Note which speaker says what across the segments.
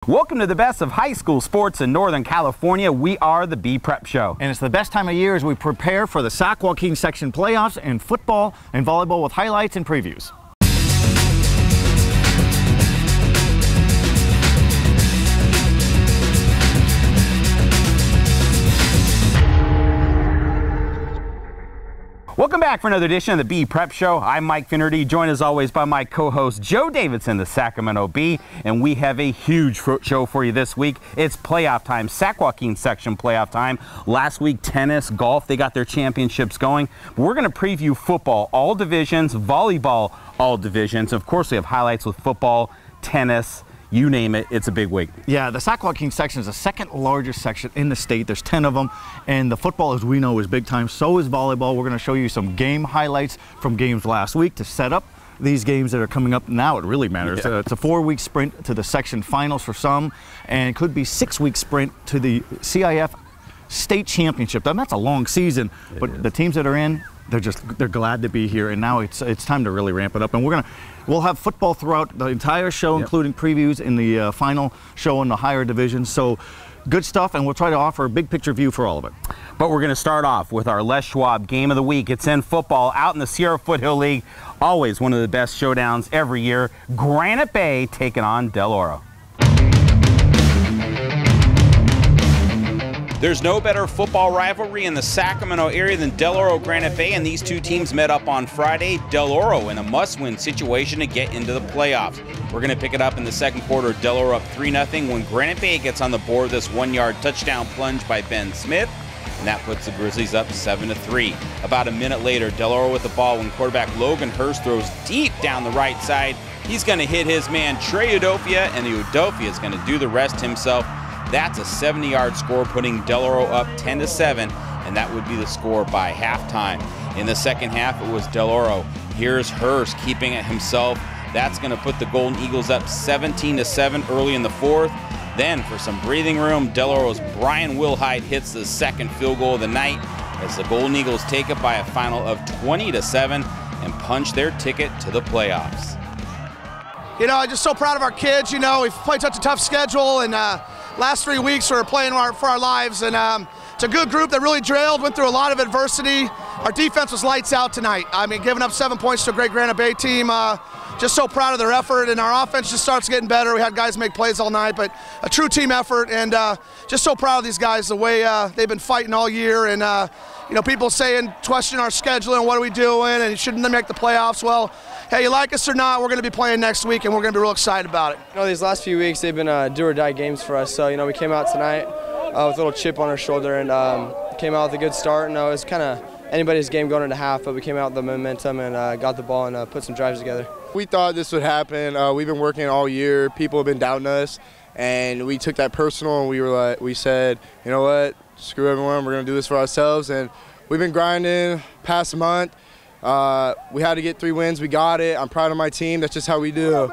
Speaker 1: Welcome to the best of high school sports in Northern California. We are the B Prep Show.
Speaker 2: And it's the best time of year as we prepare for the Sac Joaquin section playoffs in football and volleyball with highlights and previews.
Speaker 1: Welcome back for another edition of the B Prep Show. I'm Mike Finnerty, joined as always by my co-host Joe Davidson, the Sacramento Bee, and we have a huge show for you this week. It's playoff time, Sac Joaquin section playoff time. Last week, tennis, golf, they got their championships going. We're going to preview football, all divisions, volleyball, all divisions. Of course, we have highlights with football, tennis, you name it, it's a big week.
Speaker 2: Yeah, the Sac Joaquin section is the second largest section in the state. There's 10 of them, and the football, as we know, is big time. So is volleyball. We're going to show you some game highlights from games last week to set up these games that are coming up now. It really matters.
Speaker 1: Yeah.
Speaker 2: It's a 4-week sprint to the section finals for some, and it could be 6-week sprint to the CIF state championship. And that's a long season, but the teams that are in, they're glad to be here, and now it's time to really ramp it up. And we'll have football throughout the entire show, including previews in the final show in the higher divisions. So good stuff, and we'll try to offer a big picture view for all of it.
Speaker 1: But we're going to start off with our Les Schwab Game of the Week. It's in football out in the Sierra Foothill League. Always one of the best showdowns every year. Granite Bay taking on Del Oro. There's no better football rivalry in the Sacramento area than Del Oro Granite Bay, and these two teams met up on Friday. Del Oro in a must-win situation to get into the playoffs. We're going to pick it up in the second quarter. Del Oro up 3-0 when Granite Bay gets on the board. This 1-yard touchdown plunge by Ben Smith, and that puts the Grizzlies up 7-3. About a minute later, Del Oro with the ball when quarterback Logan Hurst throws deep down the right side. He's going to hit his man Trey Udofia, and the Udofia is going to do the rest himself. That's a 70-yard score, putting Del Oro up 10-7, and that would be the score by halftime. In the second half, it was Del Oro. Here's Hurst keeping it himself. That's going to put the Golden Eagles up 17-7 early in the fourth. Then, for some breathing room, Del Oro's Brian Wilhite hits the second field goal of the night as the Golden Eagles take it by a final of 20-7 and punch their ticket to the playoffs.
Speaker 3: You know, I'm just so proud of our kids. You know, we've played such a tough schedule, and last 3 weeks we were playing for our lives, and it's a good group that really drilled, went through a lot of adversity. Our defense was lights out tonight. I mean, giving up 7 points to a great Granite Bay team, just so proud of their effort, and our offense just starts getting better. We had guys make plays all night, but a true team effort, and just so proud of these guys, the way they've been fighting all year, and you know, people questioning our schedule and what are we doing, and shouldn't they make the playoffs? Well, hey, you like us or not, we're going to be playing next week, and we're going to be real excited about it.
Speaker 4: You know, these last few weeks, they've been do-or-die games for us. So, you know, we came out tonight with a little chip on our shoulder and came out with a good start. And it was kind of anybody's game going into half, but we came out with the momentum and got the ball and put some drives together.
Speaker 5: We thought this would happen. We've been working all year. People have been doubting us, and we took that personal, and we said, you know what, screw everyone, we're going to do this for ourselves. And we've been grinding past month. We had to get 3 wins. We got it. I'm proud of my team. That's just how we do.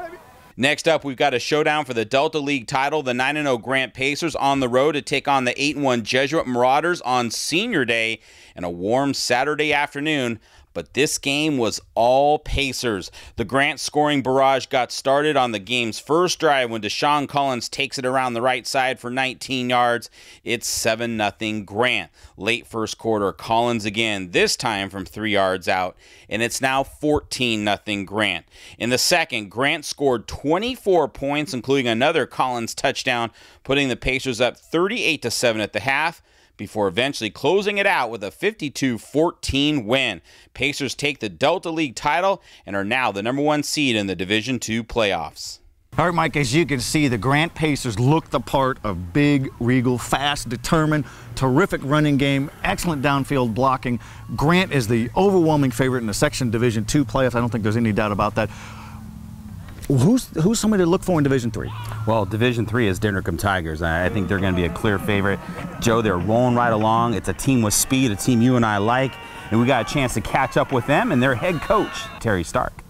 Speaker 1: Next up, we've got a showdown for the Delta League title. The 9-0 Grant Pacers on the road to take on the 8-1 Jesuit Marauders on Senior Day and a warm Saturday afternoon. But this game was all Pacers. The Grant scoring barrage got started on the game's first drive when Deshaun Collins takes it around the right side for 19 yards. It's 7-0 Grant. Late first quarter, Collins again, this time from 3 yards out, and it's now 14-0 Grant. In the second, Grant scored 24 points, including another Collins touchdown, putting the Pacers up 38-7 at the half, before eventually closing it out with a 52-14 win. Pacers take the Delta League title and are now the #1 seed in the Division II playoffs.
Speaker 2: All right, Mike, as you can see, the Grant Pacers look the part of big, regal, fast, determined, terrific running game, excellent downfield blocking. Grant is the overwhelming favorite in the Section Division II playoffs. I don't think there's any doubt about that. Who's somebody to look for in Division III?
Speaker 1: Well, Division III is Inderkum Tigers. I think they're going to be a clear favorite. Joe, they're rolling right along. It's a team with speed, a team you and I like, and we got a chance to catch up with them and their head coach, Terry Stark.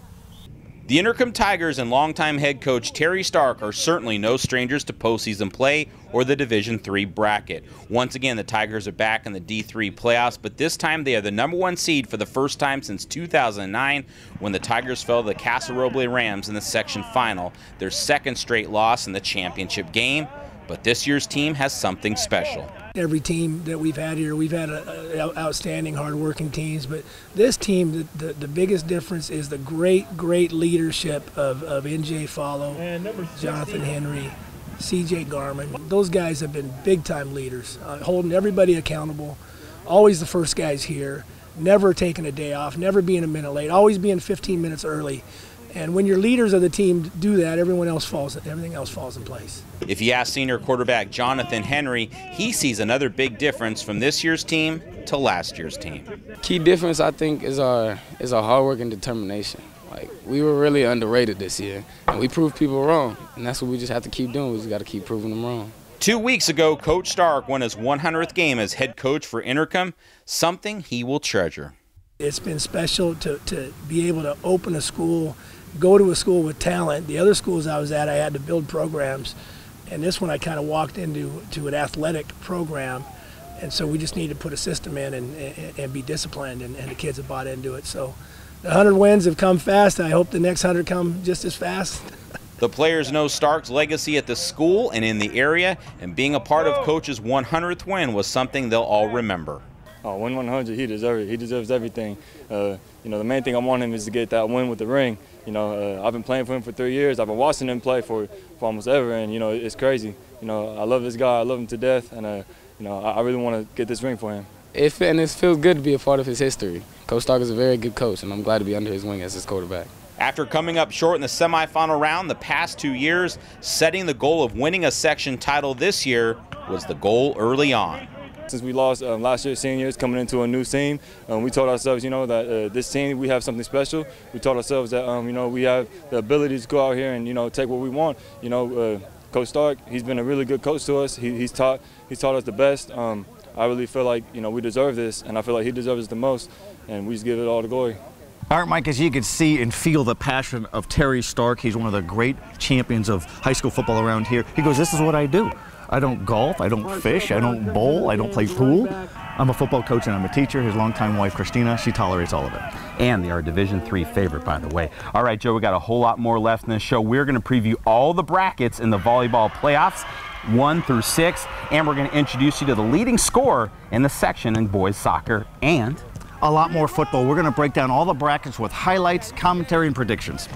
Speaker 1: The Inderkum Tigers and longtime head coach Terry Stark are certainly no strangers to postseason play or the Division III bracket. Once again, the Tigers are back in the D3 playoffs, but this time they are the #1 seed for the first time since 2009 when the Tigers fell to the Casa Roble Rams in the section final, their second straight loss in the championship game. But this year's team has something special.
Speaker 6: Every team that we've had here, we've had outstanding, hard-working teams. But this team, the biggest difference is the great leadership of NJ Follow, Jonathan Henry, CJ Garman. Those guys have been big-time leaders, holding everybody accountable, always the first guys here, never taking a day off, never being a minute late, always being 15 minutes early. And when your leaders of the team do that, everything else falls in place.
Speaker 1: If you ask senior quarterback Jonathan Henry, he sees another big difference from this year's team to last year's team.
Speaker 7: Key difference, I think, is our hard work and determination. Like, we were really underrated this year, and we proved people wrong. And that's what we just have to keep doing. We just got to keep proving them wrong.
Speaker 1: 2 weeks ago, Coach Stark won his 100th game as head coach for Inderkum, something he will treasure.
Speaker 6: It's been special to be able to open a school, go to a school with talent. The other schools I was at, I had to build programs. And this one I kind of walked into an athletic program. And so we just need to put a system in and be disciplined, and the kids have bought into it. So the 100 wins have come fast. I hope the next 100 come just as fast.
Speaker 1: The players know Stark's legacy at the school and in the area, and being a part of Coach's 100th win was something they'll all remember.
Speaker 8: Oh, win 100, he deserves it. He deserves everything. You know, the main thing I want him is to get that win with the ring. You know, I've been playing for him for 3 years. I've been watching him play for almost ever, and, you know, it's crazy. You know, I love this guy. I love him to death, and, you know, I really want to get this ring for him.
Speaker 7: It feels good to be a part of his history. Coach Stark is a very good coach, and I'm glad to be under his wing as his quarterback.
Speaker 1: After coming up short in the semifinal round the past 2 years, setting the goal of winning a section title this year was the goal early on.
Speaker 8: Since we lost last year's seniors coming into a new team, we told ourselves, you know, that this team, we have something special. We told ourselves that, you know, we have the ability to go out here and, you know, take what we want. You know, Coach Stark, he's been a really good coach to us. He's taught us the best. I really feel like, you know, we deserve this, and I feel like he deserves it the most, and we just give it all the glory.
Speaker 2: All right, Mike, as you can see and feel the passion of Terry Stark, he's one of the great champions of high school football around here. He goes, this is what I do. I don't golf, I don't fish, I don't bowl, I don't play pool. I'm a football coach and I'm a teacher. His longtime wife, Kristian, she tolerates all of it.
Speaker 1: And they are Division III favorite, by the way. All right, Joe, we got a whole lot more left in this show. We're going to preview all the brackets in the volleyball playoffs, 1 through 6, and we're going to introduce you to the leading scorer in the section in boys soccer and
Speaker 2: a lot more football. We're going to break down all the brackets with highlights, commentary, and predictions.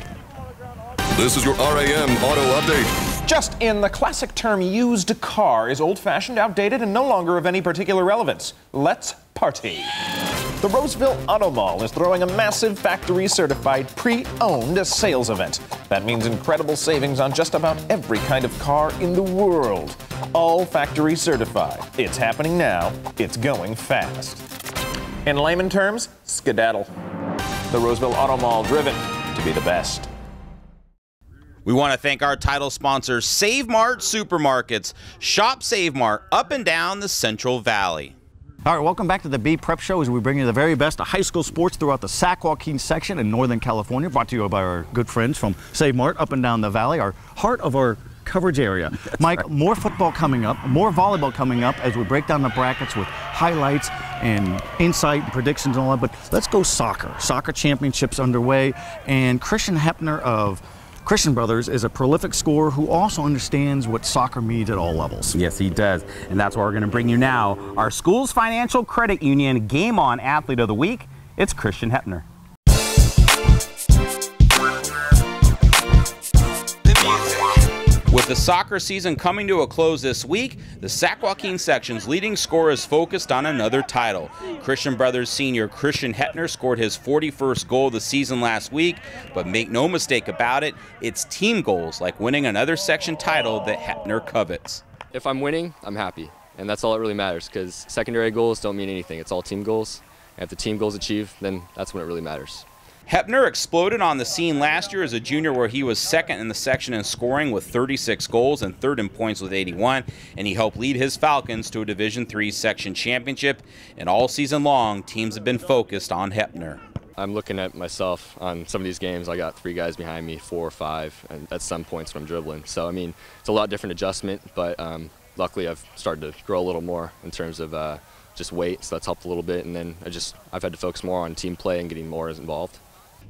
Speaker 9: This is your RAM Auto Update.
Speaker 10: Just in, the classic term used car is old-fashioned, outdated, and no longer of any particular relevance. Let's party. The Roseville Auto Mall is throwing a massive factory-certified pre-owned sales event. That means incredible savings on just about every kind of car in the world. All factory certified. It's happening now. It's going fast. In layman terms, skedaddle. The Roseville Auto Mall, driven to be the best.
Speaker 1: We want to thank our title sponsors, Save Mart Supermarkets. Shop Save Mart up and down the Central Valley.
Speaker 2: All right, welcome back to the B Prep Show as we bring you the very best of high school sports throughout the Sac Joaquin section in Northern California, brought to you by our good friends from Save Mart up and down the valley, our heart of our coverage area. That's Mike, right. More football coming up, more volleyball coming up as we break down the brackets with highlights and insight and predictions and all that, but let's go soccer. Soccer championships underway, and Kristian Heptner of Kristian Brothers is a prolific scorer who also understands what soccer means at all levels.
Speaker 1: Yes, he does. And that's what we're going to bring you now. Our school's financial credit union Game On Athlete of the Week. It's Kristian Heptner. With the soccer season coming to a close this week, the Sac Joaquin section's leading scorer is focused on another title. Kristian Brothers senior Kristian Heptner scored his 41st goal of the season last week, but make no mistake about it, it's team goals like winning another section title that Heptner covets.
Speaker 11: If I'm winning, I'm happy, and that's all that really matters, because secondary goals don't mean anything. It's all team goals, and if the team goals achieved, then that's when it really matters.
Speaker 1: Heptner exploded on the scene last year as a junior, where he was second in the section in scoring with 36 goals and third in points with 81, and he helped lead his Falcons to a Division III section championship. And all season long, teams have been focused on Heptner.
Speaker 11: I'm looking at myself on some of these games. I got 3 guys behind me, 4 or 5, and at some points when I'm dribbling. So, I mean, it's a lot different adjustment, but luckily I've started to grow a little more in terms of just weight, so that's helped a little bit. And then I've had to focus more on team play and getting more involved.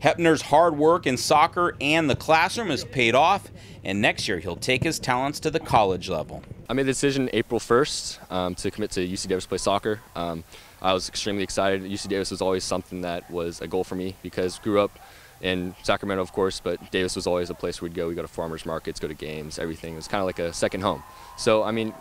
Speaker 1: Heptner's hard work in soccer and the classroom has paid off, and next year he'll take his talents to the college level.
Speaker 11: I made the decision April 1st to commit to UC Davis to play soccer. I was extremely excited. UC Davis was always something that was a goal for me because I grew up in Sacramento, of course, but Davis was always a place we'd go. We'd go to farmers markets, go to games, everything. It was kind of like a second home. So, I mean,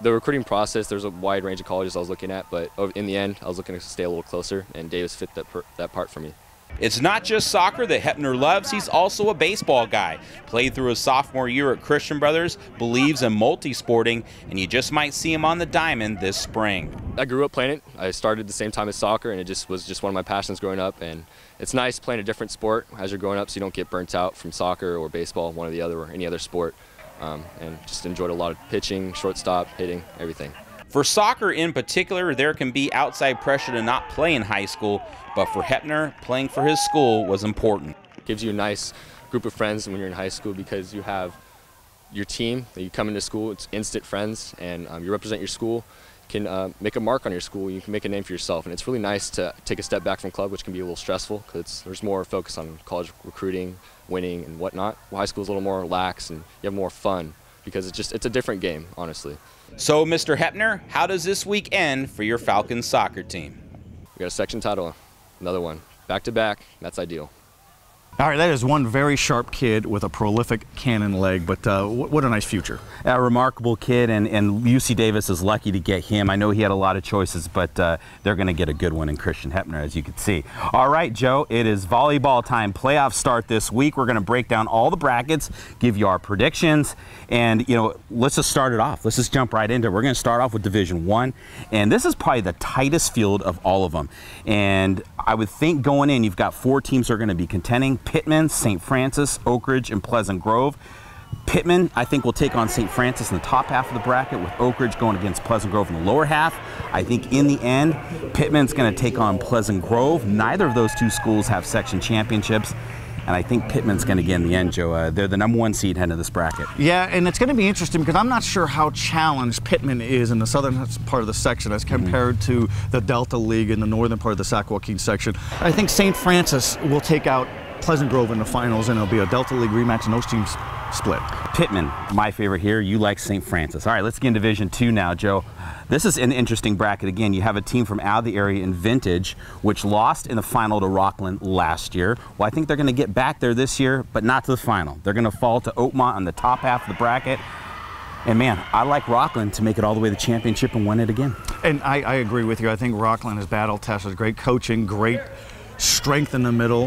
Speaker 11: the recruiting process, there's a wide range of colleges I was looking at, but in the end, I was looking to stay a little closer, and Davis fit that part for me.
Speaker 1: It's not just soccer that Heptner loves, he's also a baseball guy. Played through his sophomore year at Kristian Brothers, believes in multi-sporting, and you just might see him on the diamond this spring.
Speaker 11: I grew up playing it. I started the same time as soccer, and it was just one of my passions growing up. And it's nice playing a different sport as you're growing up so you don't get burnt out from soccer or baseball, one or the other, or any other sport. And just enjoyed a lot of pitching, shortstop, hitting, everything.
Speaker 1: For soccer in particular, there can be outside pressure to not play in high school, but for Heptner, playing for his school was important.
Speaker 11: It gives you a nice group of friends when you're in high school because you have your team that you come into school, it's instant friends, and you represent your school. You can make a mark on your school, you can make a name for yourself, and it's really nice to take a step back from club, which can be a little stressful because there's more focus on college recruiting, winning, and whatnot. Well, high school is a little more lax and you have more fun because it's a different game, honestly.
Speaker 1: So, Mr. Heptner, how does this week end for your Falcons soccer team?
Speaker 11: We got a section title, another one, back-to-back, that's ideal.
Speaker 2: All right, that is one very sharp kid with a prolific cannon leg, but what a nice future.
Speaker 1: A remarkable kid, and UC Davis is lucky to get him. I know he had a lot of choices, but they're going to get a good one in Kristian Heptner, as you can see. All right, Joe, it is volleyball time. Playoffs start this week. We're going to break down all the brackets, give you our predictions, and, you know, let's just start it off. Let's just jump right into it. We're going to start off with Division I, and this is probably the tightest field of all of them. And I would think going in, you've got 4 teams that are going to be contending. Pittman, St. Francis, Oak Ridge, and Pleasant Grove. Pittman, I think, will take on St. Francis in the top half of the bracket, with Oak Ridge going against Pleasant Grove in the lower half. I think in the end, Pittman's going to take on Pleasant Grove. Neither of those 2 schools have section championships. And I think Pittman's going to get in the end, Joe. They're the #1 seed heading to this bracket.
Speaker 2: Yeah, and it's going to be interesting because I'm not sure how challenged Pittman is in the southern part of the section as compared to the Delta League in the northern part of the Sac Joaquin section. I think St. Francis will take out Pleasant Grove in the finals, and it'll be a Delta League rematch, and those teams split.
Speaker 1: Pittman, my favorite here. You like St. Francis. All right, let's get in Division II now, Joe. This is an interesting bracket. Again, you have a team from out of the area in Vintage, which lost in the final to Rockland last year. Well, I think they're going to get back there this year, but not to the final. They're going to fall to Oakmont on the top half of the bracket. And man, I like Rockland to make it all the way to the championship and win it again.
Speaker 2: And I agree with you. I think Rockland is battle tested, great coaching, great strength in the middle,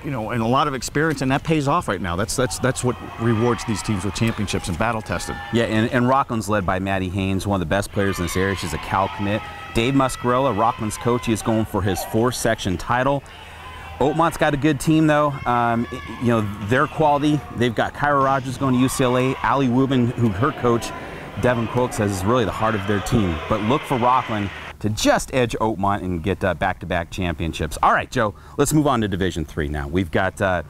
Speaker 2: you know, and a lot of experience, and that pays off right now. That's what rewards these teams with championships and battle tested.
Speaker 1: Yeah, and Rockland's led by Maddie Haynes, one of the best players in this area. She's a Cal commit. Dave Muscarella, Rockland's coach, he is going for his 4th section title. Oakmont's got a good team, though. You know, their quality. They've got Kyra Rogers going to UCLA. Allie Wubin, who her coach, Devin Quilk, says is really the heart of their team. But look for Rockland to just edge Oakmont and get back-to-back championships. All right, Joe, let's move on to Division III now. We've got, this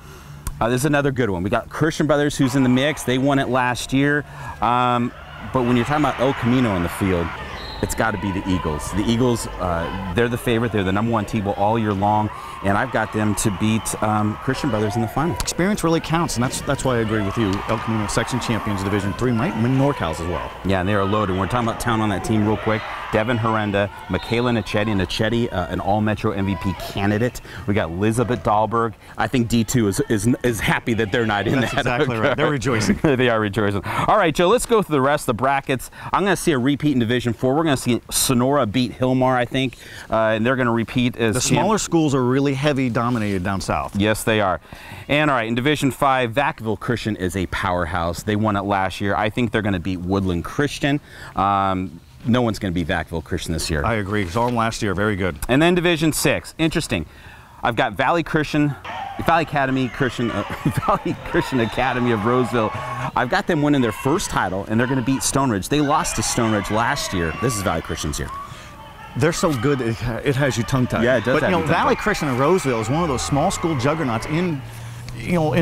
Speaker 1: is another good one. We got Kristian Brothers, who's in the mix. They won it last year. But when you're talking about El Camino in the field, it's got to be the Eagles. The Eagles, they're the favorite. They're the #1 team all year long, and I've got them to beat Kristian Brothers in the final.
Speaker 2: Experience really counts, and that's why I agree with you. El Camino section champions, Division III, might win NorCal's as well.
Speaker 1: Yeah, and they are loaded. We're talking about talent on that team real quick. Devin Herenda, Michaela Nachetti, an all-Metro MVP candidate. We got Elizabeth Dahlberg. I think D2 is happy that they're not in that.
Speaker 2: That's exactly right. They're rejoicing.
Speaker 1: They are rejoicing. All right, Joe, let's go through the rest of the brackets. I'm going to see a repeat in Division IV. We're going to see Sonora beat Hillmar, I think, and they're going to repeat as
Speaker 2: the smaller schools are really heavy dominated down south.
Speaker 1: Yes, they are. And all right, in Division V, Vacaville Kristian is a powerhouse. They won it last year. I think they're going to beat Woodland Kristian. No one's going to beat Vacaville Kristian this year.
Speaker 2: I agree. Saw them last year. Very good.
Speaker 1: And then Division VI. Interesting. I've got Valley Kristian Academy of Roseville. I've got them winning their 1st title, and they're going to beat Stone Ridge. They lost to Stone Ridge last year. This is Valley Kristian's year.
Speaker 2: they're so good it has you tongue-tied.
Speaker 1: Yeah, it does.
Speaker 2: But Valley Christian and Roseville is one of those small school juggernauts in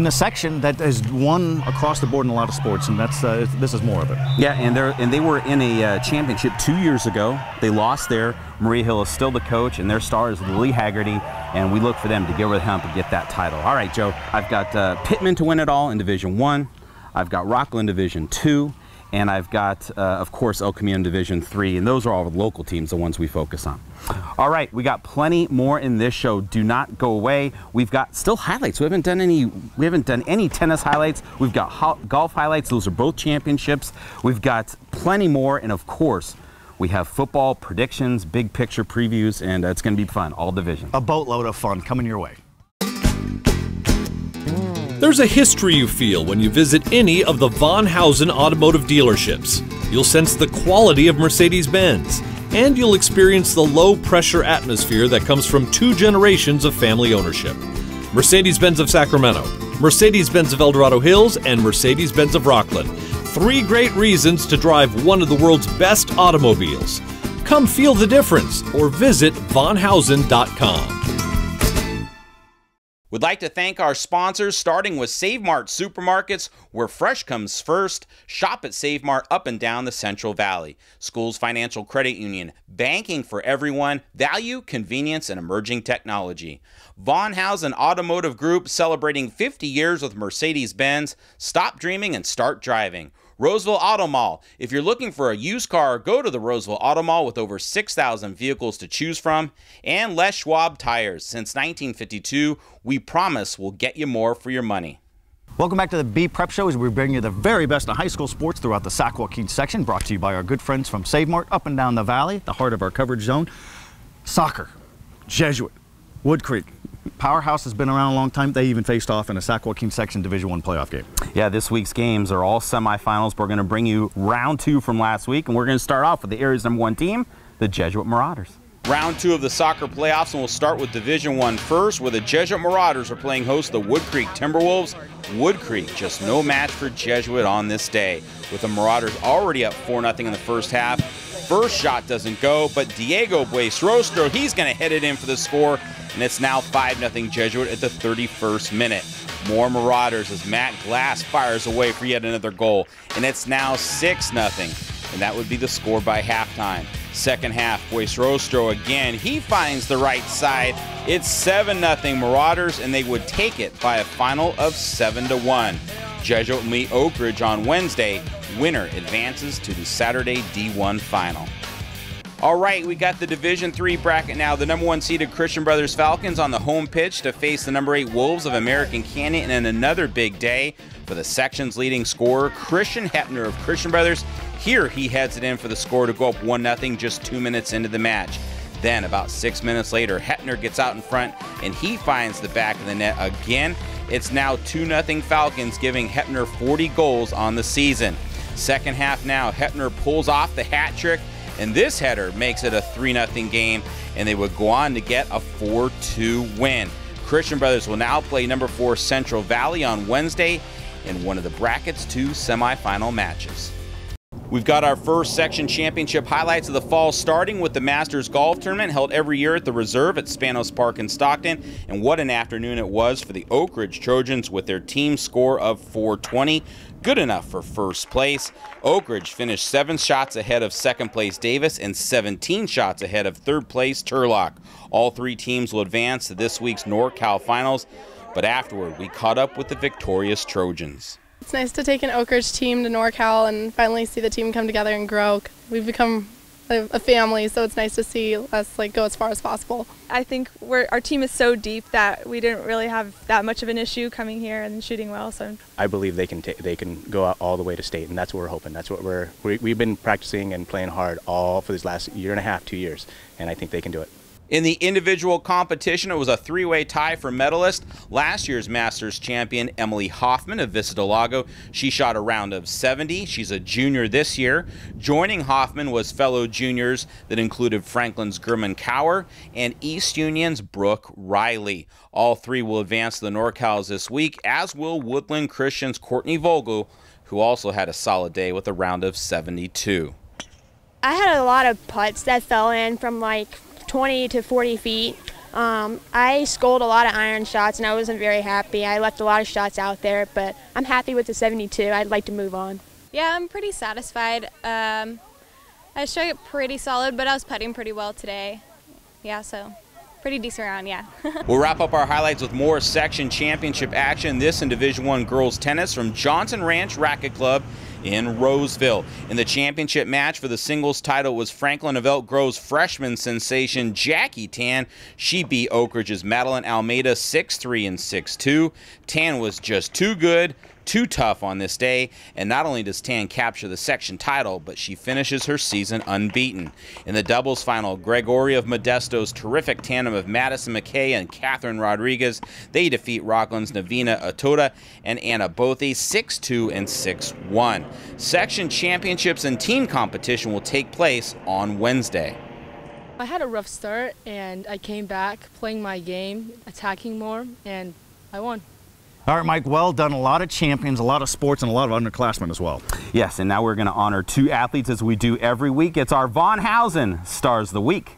Speaker 2: the section that has won across the board in a lot of sports, and that's this is more of it.
Speaker 1: Yeah, and they were in a championship 2 years ago. They lost there. Maria Hill is still the coach, and their star is Lily Haggerty, and we look for them to get over the hump and get that title. All right, Joe, I've got Pittman to win it all in Division I. I've got Rockland Division II. And I've got, of course, El Camino Division III, and those are all the local teams, the ones we focus on. All right, we got plenty more in this show. Do not go away. We've got still highlights. We haven't done any tennis highlights. We've got golf highlights. Those are both championships. We've got plenty more, and of course, we have football predictions, big picture previews, and it's going to be fun. All divisions.
Speaker 2: A boatload of fun coming your way.
Speaker 12: There's a history you feel when you visit any of the Von Hausen automotive dealerships. You'll sense the quality of Mercedes-Benz, and you'll experience the low-pressure atmosphere that comes from 2 generations of family ownership. Mercedes-Benz of Sacramento, Mercedes-Benz of El Dorado Hills, and Mercedes-Benz of Rockland. 3 great reasons to drive one of the world's best automobiles. Come feel the difference or visit vonhausen.com.
Speaker 1: We'd like to thank our sponsors, starting with Save Mart Supermarkets, where fresh comes first. Shop at Save Mart up and down the Central Valley. Schools Financial Credit Union, banking for everyone, value, convenience, and emerging technology. Von Hausen Automotive Group, celebrating 50 years with Mercedes-Benz. Stop dreaming and start driving. Roseville Auto Mall. If you're looking for a used car, go to the Roseville Auto Mall with over 6,000 vehicles to choose from. And Les Schwab Tires. Since 1952, we promise we'll get you more for your money.
Speaker 2: Welcome back to the B Prep Show, as we bring you the very best of high school sports throughout the Sac Joaquin section, brought to you by our good friends from Save Mart up and down the valley, the heart of our coverage zone. Soccer, Jesuit, Wood Creek. Powerhouse has been around a long time. They even faced off in a Sac Joaquin section Division I playoff game.
Speaker 1: Yeah, this week's games are all semifinals. We're going to bring you round 2 from last week, and we're going to start off with the area's #1 team, the Jesuit Marauders. Round 2 of the soccer playoffs, and we'll start with Division I first, where the Jesuit Marauders are playing host to the Wood Creek Timberwolves. Wood Creek just no match for Jesuit on this day, with the Marauders already up 4-0 in the first half. First shot doesn't go, but Diego Buesrostro, he's going to hit it in for the score, and it's now 5-0 Jesuit at the 31st minute. More Marauders as Matt Glass fires away for yet another goal, and it's now 6-0, and that would be the score by halftime. Second half, Buesrostro again, he finds the right side. It's 7-0 Marauders, and they would take it by a final of 7-1. Jesuit will meet Oak Ridge on Wednesday. Winner advances to the Saturday D1 final. All right, we got the Division III bracket now. The #1 seeded Kristian Brothers Falcons on the home pitch to face the #8 Wolves of American Canyon in another big day for the section's leading scorer, Kristian Heptner of Kristian Brothers. Here he heads it in for the score to go up 1-0 just 2 minutes into the match. Then about 6 minutes later, Heptner gets out in front and he finds the back of the net again. It's now 2-0 Falcons, giving Heptner 40 goals on the season. Second half now, Heptner pulls off the hat trick, and this header makes it a 3-0 game, and they would go on to get a 4-2 win. Kristian Brothers will now play #4 Central Valley on Wednesday in one of the bracket's 2 semifinal matches. We've got our first section championship highlights of the fall, starting with the Masters Golf Tournament held every year at the Reserve at Spanos Park in Stockton. And what an afternoon it was for the Oak Ridge Trojans with their team score of 420. Good enough for first place. Oak Ridge finished 7 shots ahead of second place Davis and 17 shots ahead of third place Turlock. All 3 teams will advance to this week's NorCal Finals, but afterward we caught up with the victorious Trojans.
Speaker 13: It's nice to take an Oak Ridge team to NorCal and finally see the team come together and grow. We've become a family, so it's nice to see us go as far as possible.
Speaker 14: I think our team is so deep that we didn't really have that much of an issue coming here and shooting well. So
Speaker 15: I believe they can go out all the way to state, and that's what we're hoping. That's what we've been practicing and playing hard all for this last year and a half, 2 years, and I think they can do it.
Speaker 1: In the individual competition, it was a 3-way tie for medalist. Last year's Masters champion, Emily Hoffman of Vista Del Lago. She shot a round of 70. She's a junior this year. Joining Hoffman was fellow juniors that included Franklin's German Cower and East Union's Brooke Riley. All 3 will advance to the NorCals this week, as will Woodland Christian's Courtney Vogel, who also had a solid day with a round of 72.
Speaker 16: I had a lot of putts that fell in from like 20 to 40 feet. I scored a lot of iron shots, and I wasn't very happy. I left a lot of shots out there, but I'm happy with the 72. I'd like to move on.
Speaker 17: Yeah, I'm pretty satisfied. I struck it pretty solid, but I was putting pretty well today. Yeah, so pretty decent round, yeah.
Speaker 1: We'll wrap up our highlights with more section championship action. This in Division I girls tennis from Johnson Ranch Racket Club in Roseville. In the championship match for the singles title was Franklin of Elk Grove's freshman sensation Jackie Tan. She beat Oak Ridge's Madeline Almeida 6-3 and 6-2. Tan was just too good, too tough on this day, and not only does Tan capture the section title, but she finishes her season unbeaten. In the doubles final, Gregory of Modesto's terrific tandem of Madison McKay and Catherine Rodriguez, they defeat Rockland's Navina Atoda and Anna Bothe 6-2 and 6-1. Section championships and team competition will take place on Wednesday.
Speaker 18: I had a rough start, and I came back playing my game, attacking more, and I won.
Speaker 2: All right, Mike, well done. A lot of champions, a lot of sports, and a lot of underclassmen as well.
Speaker 1: Yes, and now we're going to honor 2 athletes as we do every week. It's our Von Hausen Stars of the Week.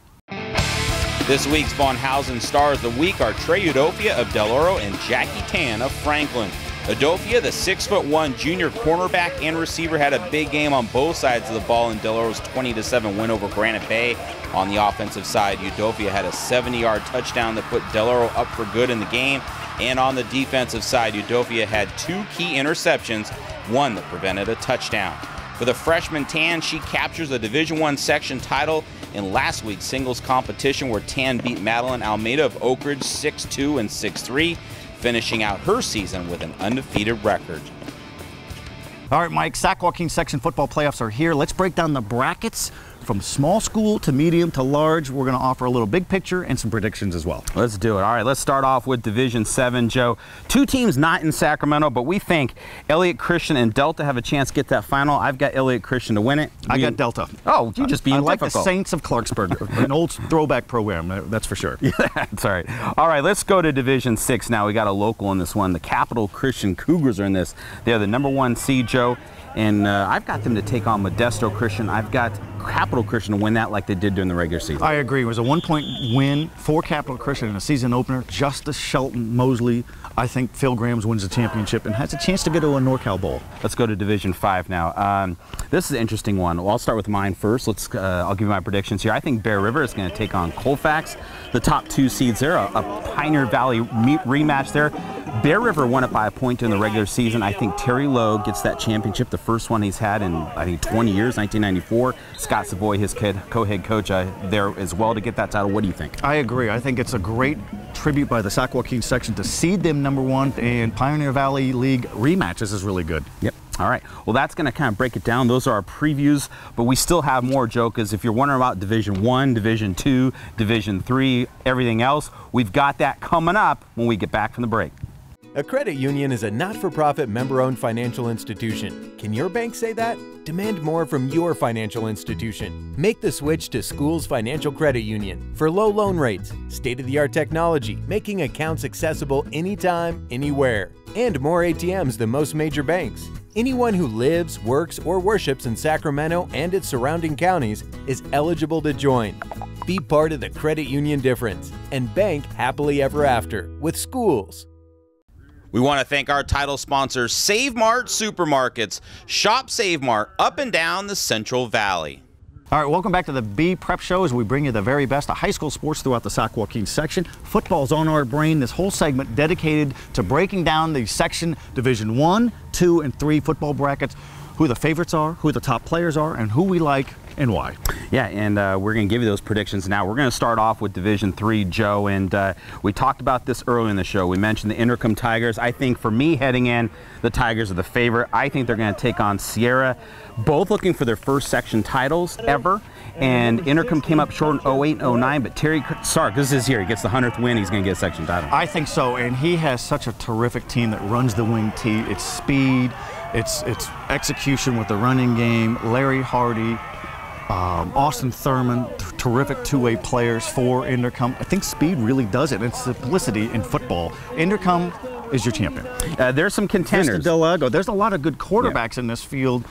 Speaker 1: This week's Von Hausen Stars of the Week are Trey Udofia of Del Oro and Jackie Tan of Franklin. Udofia, the 6'1" junior cornerback and receiver, had a big game on both sides of the ball in Del Oro's 20-7 win over Granite Bay. On the offensive side, Udofia had a 70-yard touchdown that put Del Oro up for good in the game. And on the defensive side, Udofia had 2 key interceptions, one that prevented a touchdown. For the freshman Tan, she captures the Division I section title in last week's singles competition where Tan beat Madeline Almeida of Oak Ridge 6-2 and 6-3, finishing out her season with an undefeated record.
Speaker 2: All right, Mike, Sac Joaquin section football playoffs are here. Let's break down the brackets from small school to medium to large. We're going to offer a little big picture and some predictions as well.
Speaker 1: Let's do it. All right, let's start off with Division 7, Joe. 2 teams not in Sacramento, but we think Elliott Kristian and Delta have a chance to get that final. I've got Elliott Kristian to win it.
Speaker 2: I got Delta.
Speaker 1: Oh, you just being
Speaker 2: I like
Speaker 1: difficult.
Speaker 2: the Saints of Clarksburg, an old throwback program, that's for sure.
Speaker 1: Yeah, that's all right. All right, let's go to Division 6 now. We got a local in this one. The Capital Christian Cougars are in this. They're the #1 seed, Joe. And I've got them to take on Modesto Christian. I've got Capital Christian to win that like they did during the regular season.
Speaker 2: I agree. It was a 1-point win for Capital Christian in a season opener. Justice Shelton Mosley, I think Phil Grams wins the championship and has a chance to go to a NorCal Bowl.
Speaker 1: Let's go to Division 5 now. This is an interesting one. Well, I'll start with mine first. I'll give you my predictions here. I think Bear River is going to take on Colfax. The top 2 seeds there, a Pioneer Valley rematch there. Bear River won it by a point in the regular season. I think Terry Lowe gets that championship, the first one he's had in, I think, 20 years, 1994. Scott Savoy, his co-head coach, there as well to get that title. What do you think?
Speaker 2: I agree. I think it's a great tribute by the Sac Joaquin section to seed them #1, and Pioneer Valley League rematch. This is really good.
Speaker 1: Yep. All right. Well, that's going to kind of break it down. Those are our previews, but we still have more, Joe, because if you're wondering about Division 1, Division 2, Division 3, everything else, we've got that coming up when we get back from the break.
Speaker 19: A credit union is a not-for-profit member-owned financial institution. Can your bank say that? Demand more from your financial institution. Make the switch to Schools Financial Credit Union for low loan rates, state-of-the-art technology, making accounts accessible anytime, anywhere, and more ATMs than most major banks. Anyone who lives, works, or worships in Sacramento and its surrounding counties is eligible to join. Be part of the credit union difference and bank happily ever after with Schools.
Speaker 1: We want to thank our title sponsors, Save Mart Supermarkets. Shop Save Mart up and down the Central Valley.
Speaker 2: All right, welcome back to the B Prep Show as we bring you the very best of high school sports throughout the Sac Joaquin section. Football's on our brain. This whole segment dedicated to breaking down the section Division 1, 2, and 3 football brackets, who the favorites are, who the top players are, and who we like and why.
Speaker 1: Yeah, and we're going to give you those predictions now. We're going to start off with Division 3, Joe, and we talked about this early in the show. We mentioned the Inderkum Tigers. I think for me heading in, the Tigers are the favorite. I think they're going to take on Sierra, both looking for their first section titles ever. And Inderkum came up short in 08 and 09, but Terry Sark, this is here. He gets the 100th win. He's going to get a section title.
Speaker 2: I think so, and he has such a terrific team that runs the wing tee. It's speed, it's execution with the running game. Larry Hardy, Austin Thurman, terrific two-way players for Inderkum. I think speed really does it. It's simplicity in football. Inderkum is your champion.
Speaker 1: There's some contenders.
Speaker 2: Delago. There's a lot of good quarterbacks in this field.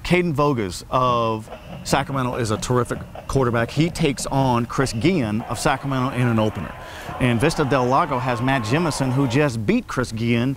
Speaker 2: Caden Voges of Sacramento is a terrific quarterback. He takes on Chris Guillen of Sacramento in an opener. And Vista Del Lago has Matt Jemison, who just beat Chris Guillen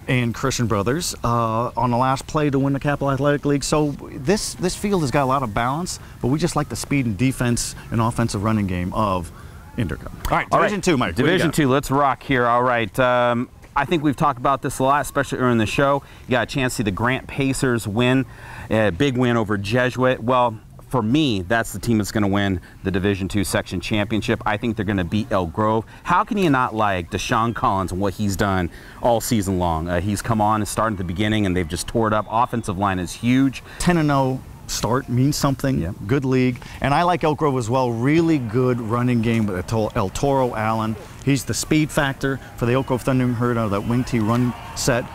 Speaker 2: and Kristian brothers on the last play to win the Capital Athletic League. So this field has got a lot of balance, but we just like the speed and defense and offensive running game of Inderkum. All right, Division 2, Mike.
Speaker 1: Division 2, let's rock here. All right. I think we've talked about this a lot, especially early in the show. You got a chance to see the Grant Pacers win, a big win over Jesuit. Well, for me, that's the team that's going to win the Division 2 section championship. I think they're going to beat Elk Grove. How can you not like Deshaun Collins and what he's done all season long? He's come on and started at the beginning, and they've just tore it up. Offensive line is huge.
Speaker 2: 10-0 start means something. Yep. Good league. And I like Elk Grove as well. Really good running game with El Toro Allen. He's the speed factor for the Elk Grove Thundering Herd out of that wing T run set.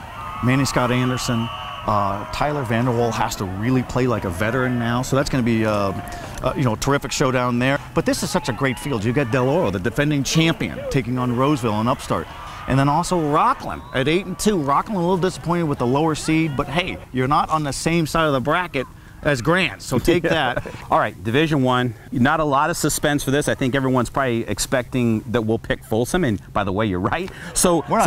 Speaker 2: Manny Scott Anderson. Tyler Vanderwall has to really play like a veteran now, so that's going to be a terrific showdown there. But this is such a great field. You got Del Oro, the defending champion, taking on Roseville and Upstart. And then also Rockland at 8-2. Rockland a little disappointed with the lower seed, but hey, you're not on the same side of the bracket as Grant, so take that.
Speaker 1: All right, Division 1, not a lot of suspense for this. I think everyone's probably expecting that we'll pick Folsom, and by the way, you're right. So
Speaker 2: we're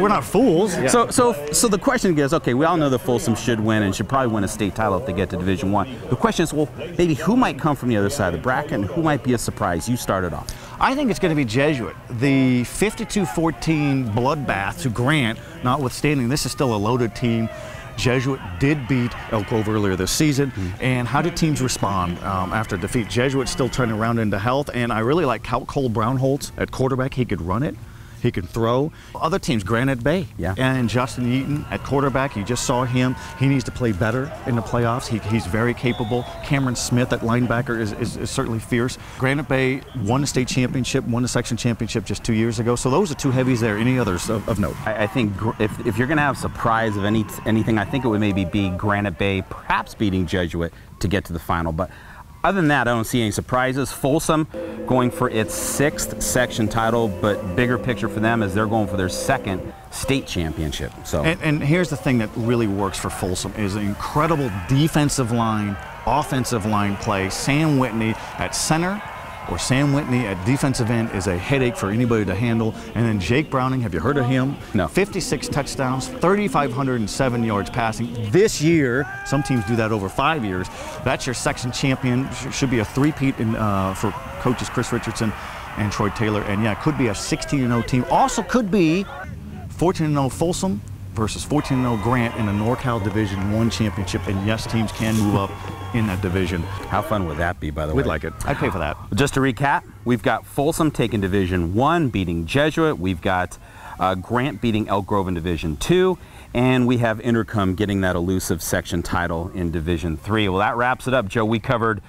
Speaker 2: not fools.
Speaker 1: Yeah. So the question is, okay, we all know that Folsom should win and should probably win a state title if they get to Division 1. The question is, well, maybe who might come from the other side of the bracket and who might be a surprise? You started off.
Speaker 2: I think it's going to be Jesuit. The 52-14 bloodbath to Grant, notwithstanding, this is still a loaded team. Jesuit did beat Elk Grove earlier this season. And how did teams respond after defeat? Jesuit still turning around into health, and I really like Cole Brownholtz at quarterback. He could run it. He can throw. Other teams, Granite Bay, and Justin Eaton at quarterback. You just saw him. He needs to play better in the playoffs. He's very capable. Cameron Smith at linebacker is certainly fierce. Granite Bay won the state championship, won the section championship just 2 years ago. So those are two heavies there. Any others of note?
Speaker 1: I think if you're going to have surprise of anything, I think it would maybe be Granite Bay perhaps beating Jesuit to get to the final. But other than that, I don't see any surprises. Folsom going for its 6th section title, but bigger picture for them is they're going for their 2nd state championship. So,
Speaker 2: and here's the thing that really works for Folsom is an incredible defensive line, offensive line play. Sam Whitney at center or Sam Whitney at defensive end is a headache for anybody to handle. And then Jake Browning, have you heard of him?
Speaker 1: No.
Speaker 2: 56 touchdowns, 3,507 yards passing. This year, some teams do that over 5 years. That's your section champion. Should be a three-peat for coaches Chris Richardson and Troy Taylor. And yeah, it could be a 16-0 team. Also could be 14-0 Folsom versus 14-0 Grant in the NorCal Division 1 championship. And yes, teams can move up in that division.
Speaker 1: How fun would that be, by the way?
Speaker 2: We'd like it. I'd pay for that.
Speaker 1: Just to recap, we've got Folsom taking Division 1, beating Jesuit. We've got Grant beating Elk Grove in Division 2. And we have Inderkum getting that elusive section title in Division 3. Well, that wraps it up, Joe. We covered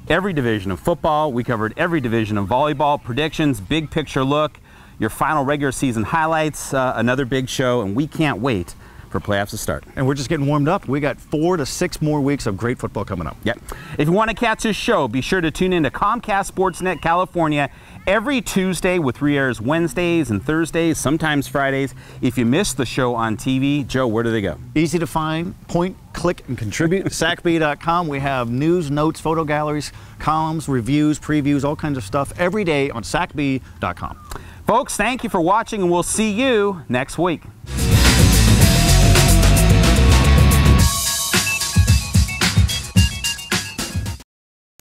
Speaker 1: every division of football. We covered every division of volleyball. Predictions, big picture look, your final regular season highlights, another big show, and we can't wait for playoffs to start.
Speaker 2: And we're just getting warmed up. We got 4 to 6 more weeks of great football coming up.
Speaker 1: Yep. If you want to catch this show, be sure to tune in to Comcast Sportsnet California every Tuesday with re-airs Wednesdays and Thursdays, sometimes Fridays. If you miss the show on TV, Joe, where do they go?
Speaker 2: Easy to find. Point, click, and contribute. SACB.com. We have news, notes, photo galleries, columns, reviews, previews, all kinds of stuff every day on SACB.com.
Speaker 1: Folks, thank you for watching, and we'll see you next week.